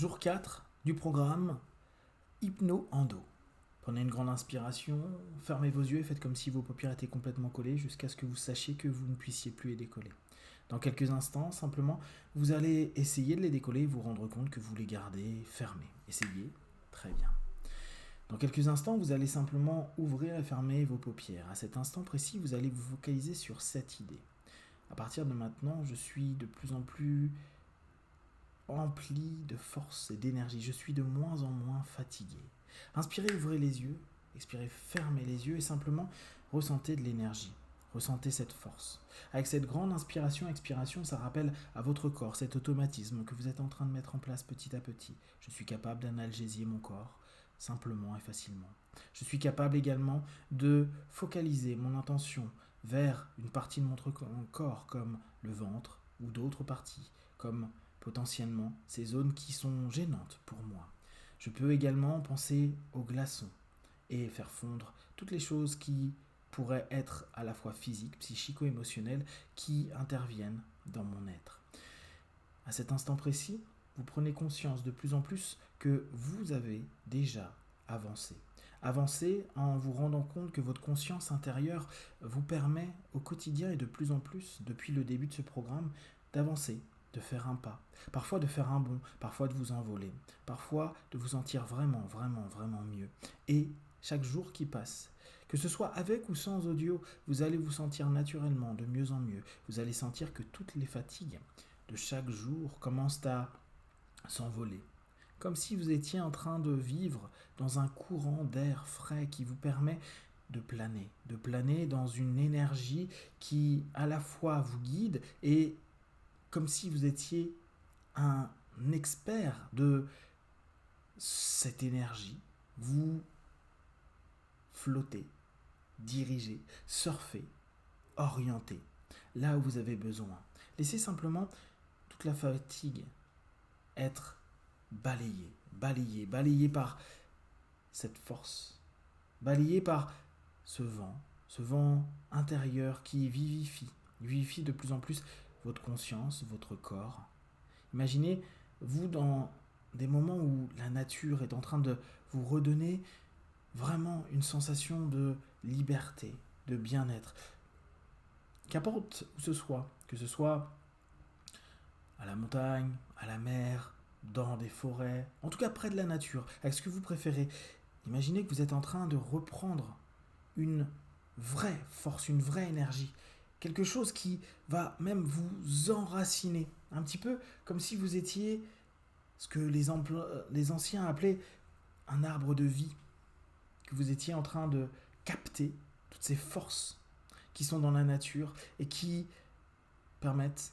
Jour 4 du programme Hypno-Endo. Prenez une grande inspiration, fermez vos yeux et faites comme si vos paupières étaient complètement collées jusqu'à ce que vous sachiez que vous ne puissiez plus les décoller. Dans quelques instants, simplement, vous allez essayer de les décoller et vous rendre compte que vous les gardez fermés. Essayez, très bien. Dans quelques instants, vous allez simplement ouvrir et fermer vos paupières. À cet instant précis, vous allez vous focaliser sur cette idée. À partir de maintenant, je suis de plus en plus empli de force et d'énergie. Je suis de moins en moins fatigué. Inspirez, ouvrez les yeux. Expirez, fermez les yeux et simplement ressentez de l'énergie. Ressentez cette force. Avec cette grande inspiration, expiration, ça rappelle à votre corps cet automatisme que vous êtes en train de mettre en place petit à petit. Je suis capable d'analgésier mon corps simplement et facilement. Je suis capable également de focaliser mon intention vers une partie de mon corps comme le ventre ou d'autres parties comme potentiellement ces zones qui sont gênantes pour moi. Je peux également penser aux glaçons et faire fondre toutes les choses qui pourraient être à la fois physiques, psychico-émotionnelles, qui interviennent dans mon être. À cet instant précis, vous prenez conscience de plus en plus que vous avez déjà avancé. Avancé en vous rendant compte que votre conscience intérieure vous permet au quotidien et de plus en plus, depuis le début de ce programme, d'avancer, de faire un pas, parfois de faire un bond, parfois de vous envoler, parfois de vous sentir vraiment, vraiment, vraiment mieux. Et chaque jour qui passe, que ce soit avec ou sans audio, vous allez vous sentir naturellement de mieux en mieux. Vous allez sentir que toutes les fatigues de chaque jour commencent à s'envoler. Comme si vous étiez en train de vivre dans un courant d'air frais qui vous permet de planer dans une énergie qui à la fois vous guide et comme si vous étiez un expert de cette énergie. Vous flottez, dirigez, surfez, orientez là où vous avez besoin. Laissez simplement toute la fatigue être balayée par cette force, balayée par ce vent intérieur qui vivifie de plus en plus votre conscience, votre corps. Imaginez, vous, dans des moments où la nature est en train de vous redonner vraiment une sensation de liberté, de bien-être. Qu'importe où ce soit, que ce soit à la montagne, à la mer, dans des forêts, en tout cas près de la nature, avec ce que vous préférez. Imaginez que vous êtes en train de reprendre une vraie force, une vraie énergie, quelque chose qui va même vous enraciner, un petit peu comme si vous étiez ce que les anciens appelaient un arbre de vie, que vous étiez en train de capter toutes ces forces qui sont dans la nature et qui permettent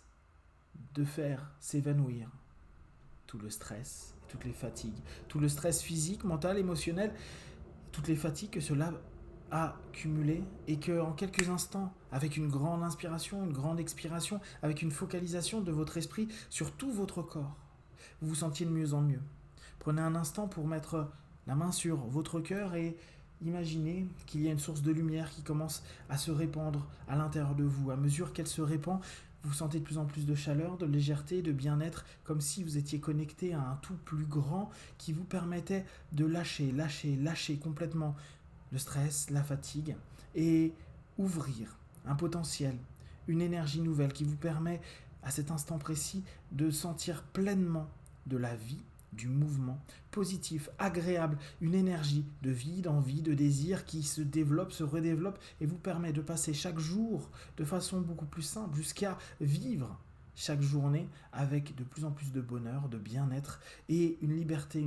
de faire s'évanouir tout le stress, toutes les fatigues, tout le stress physique, mental, émotionnel, toutes les fatigues que cela a cumulé et que en quelques instants, avec une grande inspiration, une grande expiration, avec une focalisation de votre esprit sur tout votre corps, vous vous sentiez de mieux en mieux. Prenez un instant pour mettre la main sur votre cœur et imaginez qu'il y a une source de lumière qui commence à se répandre à l'intérieur de vous. À mesure qu'elle se répand, vous sentez de plus en plus de chaleur, de légèreté, de bien-être, comme si vous étiez connecté à un tout plus grand qui vous permettait de lâcher complètement le stress, la fatigue et ouvrir un potentiel, une énergie nouvelle qui vous permet à cet instant précis de sentir pleinement de la vie, du mouvement positif, agréable, une énergie de vie, d'envie, de désir qui se développe, se redéveloppe et vous permet de passer chaque jour de façon beaucoup plus simple jusqu'à vivre chaque journée avec de plus en plus de bonheur, de bien-être et une liberté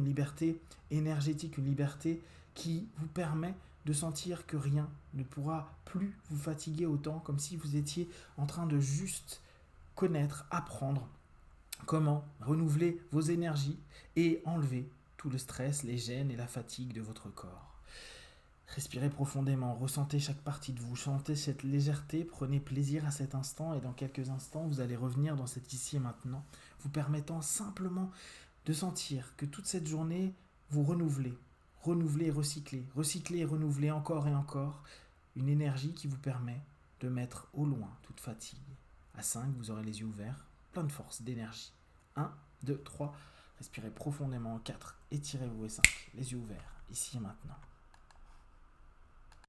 énergétique, une liberté qui vous permet de sentir que rien ne pourra plus vous fatiguer autant, comme si vous étiez en train de juste connaître, apprendre comment renouveler vos énergies et enlever tout le stress, les gênes et la fatigue de votre corps. Respirez profondément, ressentez chaque partie de vous, sentez cette légèreté, prenez plaisir à cet instant et dans quelques instants, vous allez revenir dans cet ici et maintenant, vous permettant simplement de sentir que toute cette journée, vous renouvelez et recyclez et renouvelez encore et encore une énergie qui vous permet de mettre au loin toute fatigue. À 5, vous aurez les yeux ouverts, plein de force, d'énergie. 1, 2, 3, Respirez profondément. 4, étirez-vous. Et 5, les yeux ouverts, ici et maintenant.